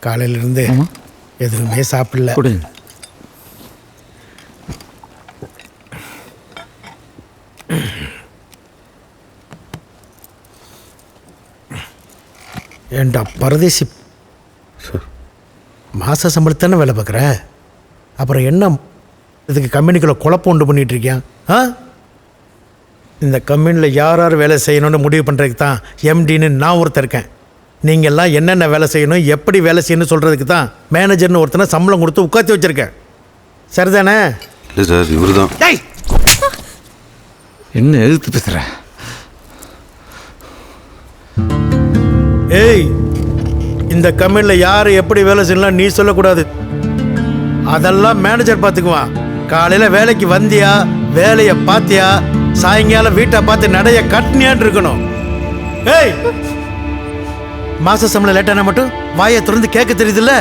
காலையிலேருந்து எதுவுமே சாப்பிடல. கொடுங்க. ஏண்டா பரதேசி, மாத சம்பளத்தானே வேலை பார்க்குற, அப்புறம் என்ன இதுக்கு கம்பெனிக்குள்ளே குழப்பம் உண்டு பண்ணிகிட்டு இருக்கியான்? ஆ, இந்த கம்பெனியில் யார் யார் வேலை செய்யணும்னு முடிவு பண்ணுறதுக்கு தான் எம்டின்னு நான் ஒருத்தர் இருக்கேன். நீங்கள்லாம் என்னென்ன வேலை செய்யணும், எப்படி வேலை செய்யணும்னு சொல்கிறதுக்கு தான் மேனேஜர்னு ஒருத்தனை சம்பளம் கொடுத்து உட்காந்து வச்சுருக்கேன். சரிதானே? இல்லை சார், இவர் தான். என்ன எதிர்த்து பேசுகிற? ஏய், இந்த கம்பெனியில் யார் எப்படி வேலை செய்யலாம் நீ சொல்லக்கூடாது. அதெல்லாம் மேனேஜர் பார்த்துக்குவான். காலையில் வேலைக்கு வந்தியா, வேலையை பார்த்தியா, சாயங்காலம் வீட்டை பார்த்து நடைய கட்டினியான் இருக்கணும். ஏய், மாச சம்பளம் லேட்டானா மட்டும் வாயை திறந்து கேட்க தெரியுதுல்ல?